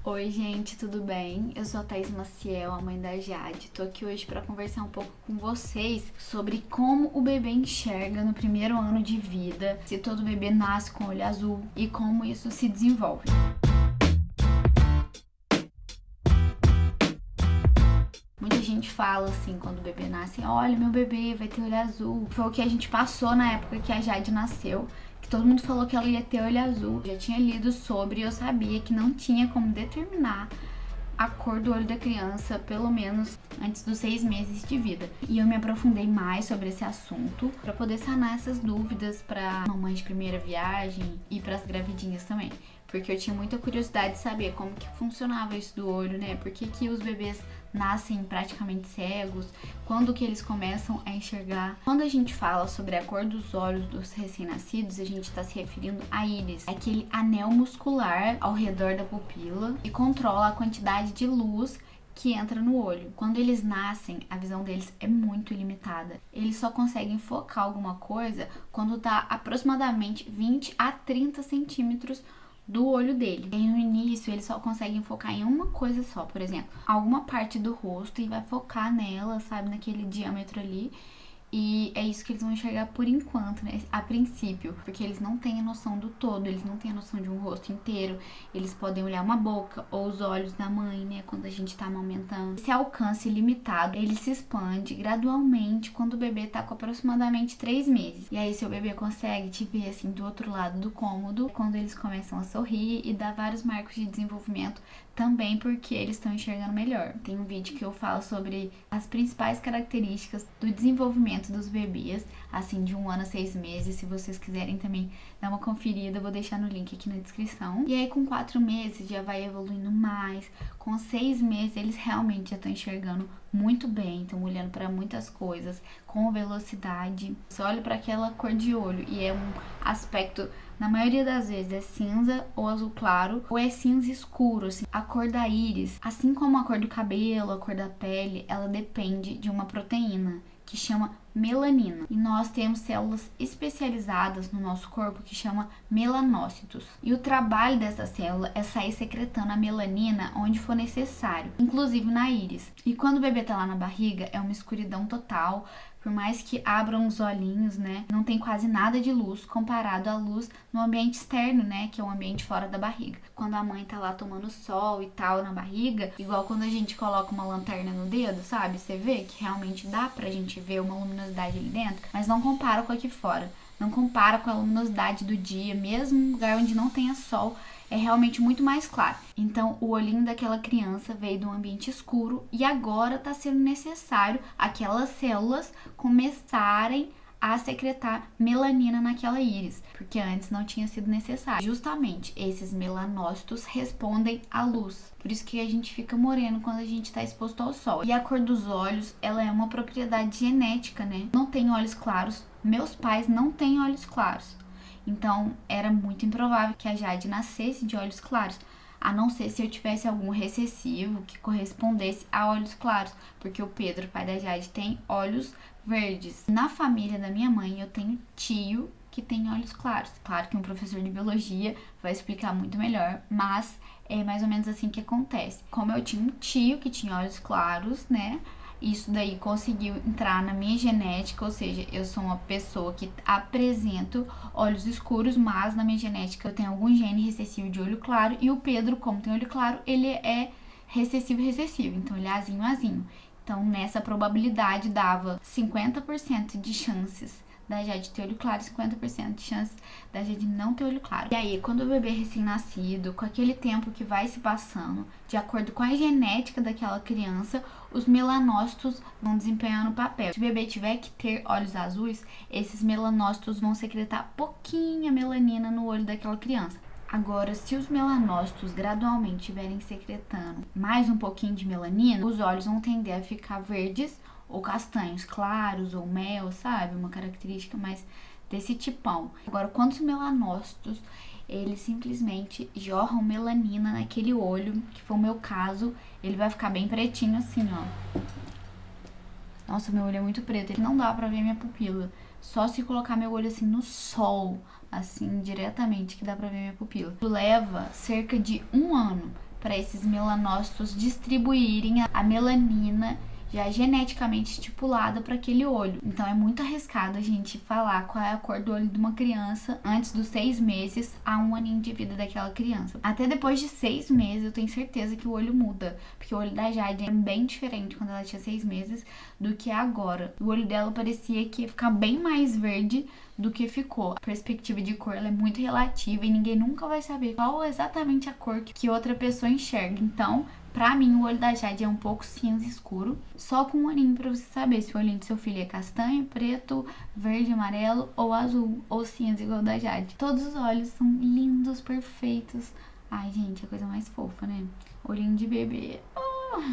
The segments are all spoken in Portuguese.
Oi, gente, tudo bem? Eu sou a Thaís Maciel, a mãe da Jade. Tô aqui hoje para conversar um pouco com vocês sobre como o bebê enxerga no primeiro ano de vida, se todo bebê nasce com olho azul e como isso se desenvolve. Muita gente fala assim, quando o bebê nasce, olha, meu bebê vai ter olho azul. Foi o que a gente passou na época que a Jade nasceu, que todo mundo falou que ela ia ter olho azul. Eu já tinha lido sobre e eu sabia que não tinha como determinar a cor do olho da criança, pelo menos antes dos 6 meses de vida. E eu me aprofundei mais sobre esse assunto para poder sanar essas dúvidas para mamães de primeira viagem e para as gravidinhas também. Porque eu tinha muita curiosidade de saber como que funcionava isso do olho, né? Por que os bebês nascem praticamente cegos? Quando que eles começam a enxergar? Quando a gente fala sobre a cor dos olhos dos recém-nascidos, a gente está se referindo à íris, aquele anel muscular ao redor da pupila que controla a quantidade de luz que entra no olho. Quando eles nascem, a visão deles é muito limitada. Eles só conseguem focar alguma coisa quando tá aproximadamente 20 a 30 centímetros do olho dele. E no início eles só conseguem focar em uma coisa só, por exemplo, alguma parte do rosto e vai focar nela, sabe, naquele diâmetro ali. E é isso que eles vão enxergar por enquanto, né? A princípio, porque eles não têm a noção do todo, eles não têm a noção de um rosto inteiro. Eles podem olhar uma boca ou os olhos da mãe, né? Quando a gente tá amamentando. Esse alcance limitado, ele se expande gradualmente quando o bebê tá com aproximadamente 3 meses. E aí seu bebê consegue te ver assim do outro lado do cômodo, quando eles começam a sorrir e dar vários marcos de desenvolvimento também porque eles estão enxergando melhor. Tem um vídeo que eu falo sobre as principais características do desenvolvimento dos bebês, assim, de 1 ano a 6 meses. Se vocês quiserem também dar uma conferida, eu vou deixar no link aqui na descrição. E aí, com 4 meses, já vai evoluindo mais. Com 6 meses, eles realmente já estão enxergando muito bem, estão olhando para muitas coisas com velocidade. Você olha para aquela cor de olho e é um aspecto, na maioria das vezes, é cinza ou azul claro, ou é cinza escuro, assim. A cor da íris, assim como a cor do cabelo, a cor da pele, ela depende de uma proteína que chama melanina. E nós temos células especializadas no nosso corpo que chama melanócitos. E o trabalho dessa célula é sair secretando a melanina onde for necessário, inclusive na íris. E quando o bebê tá lá na barriga, é uma escuridão total. Por mais que abram os olhinhos, né, não tem quase nada de luz comparado à luz no ambiente externo, né, que é o ambiente fora da barriga. Quando a mãe tá lá tomando sol e tal na barriga, igual quando a gente coloca uma lanterna no dedo, sabe? Você vê que realmente dá pra gente ver uma luminosidade ali dentro, mas não compara com aqui fora. Não compara com a luminosidade do dia, mesmo em lugar onde não tenha sol, é realmente muito mais claro. Então, o olhinho daquela criança veio de um ambiente escuro e agora está sendo necessário aquelas células começarem a secretar melanina naquela íris, porque antes não tinha sido necessário. Justamente, esses melanócitos respondem à luz. Por isso que a gente fica moreno quando a gente está exposto ao sol. E a cor dos olhos, ela é uma propriedade genética, né? Não tem olhos claros. Meus pais não têm olhos claros. Então, era muito improvável que a Jade nascesse de olhos claros, a não ser se eu tivesse algum recessivo que correspondesse a olhos claros, porque o Pedro, pai da Jade, tem olhos verdes. Na família da minha mãe, eu tenho tio que tem olhos claros. Claro que um professor de biologia vai explicar muito melhor, mas é mais ou menos assim que acontece. Como eu tinha um tio que tinha olhos claros, né? Isso daí conseguiu entrar na minha genética, ou seja, eu sou uma pessoa que apresento olhos escuros, mas na minha genética eu tenho algum gene recessivo de olho claro, e o Pedro, como tem olho claro, ele é recessivo, então ele é azinho. Então, nessa probabilidade dava 50% de chances da Jade ter olho claro e 50% de chances da Jade não ter olho claro. E aí, quando o bebê é recém-nascido, com aquele tempo que vai se passando, de acordo com a genética daquela criança, os melanócitos vão desempenhando o papel. Se o bebê tiver que ter olhos azuis, esses melanócitos vão secretar pouquinha melanina no olho daquela criança. Agora, se os melanócitos gradualmente estiverem secretando mais um pouquinho de melanina, os olhos vão tender a ficar verdes ou castanhos claros, ou mel, sabe? Uma característica mais desse tipão. Agora, quando os melanócitos, eles simplesmente jorram melanina naquele olho, que foi o meu caso, ele vai ficar bem pretinho assim, ó. Nossa, meu olho é muito preto, não dá pra ver minha pupila. Só se colocar meu olho assim no sol, assim, diretamente, que dá pra ver minha pupila. Leva cerca de 1 ano para esses melanócitos distribuírem a melanina já geneticamente estipulada para aquele olho. Então é muito arriscado a gente falar qual é a cor do olho de uma criança antes dos 6 meses a 1 aninho de vida daquela criança. Até depois de 6 meses eu tenho certeza que o olho muda, porque o olho da Jade é bem diferente quando ela tinha 6 meses do que é agora. O olho dela parecia que ia ficar bem mais verde do que ficou. A perspectiva de cor ela é muito relativa e ninguém nunca vai saber qual é exatamente a cor que outra pessoa enxerga. Então, pra mim, o olho da Jade é um pouco cinza escuro, só com um olhinho pra você saber se o olhinho do seu filho é castanho, preto, verde, amarelo ou azul, ou cinza igual o da Jade. Todos os olhos são lindos, perfeitos. Ai, gente, é a coisa mais fofa, né? Olhinho de bebê.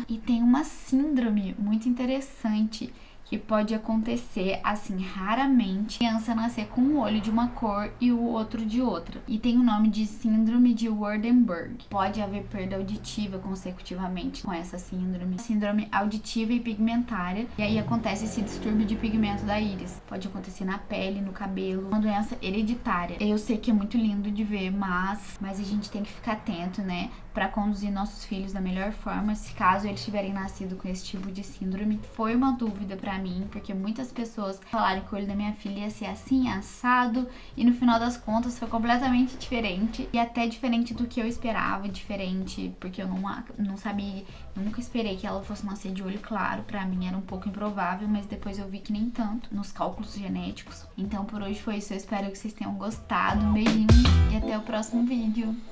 E tem uma síndrome muito interessante que pode acontecer, assim, raramente, a criança nascer com um olho de uma cor e o outro de outra. E tem o nome de síndrome de Waardenburg. Pode haver perda auditiva consecutivamente com essa síndrome. Síndrome auditiva e pigmentária. E aí acontece esse distúrbio de pigmento da íris. Pode acontecer na pele, no cabelo. Uma doença hereditária. Eu sei que é muito lindo de ver, mas a gente tem que ficar atento, né? Pra conduzir nossos filhos da melhor forma, se caso eles tiverem nascido com esse tipo de síndrome. Foi uma dúvida pra mim, porque muitas pessoas falaram que o olho da minha filha ia ser assim, assado, e no final das contas foi completamente diferente, e até diferente do que eu esperava, diferente, porque eu não sabia, nunca esperei que ela fosse nascer de olho claro. Pra mim era um pouco improvável, mas depois eu vi que nem tanto, nos cálculos genéticos. Então por hoje foi isso, eu espero que vocês tenham gostado, um beijinho e até o próximo vídeo.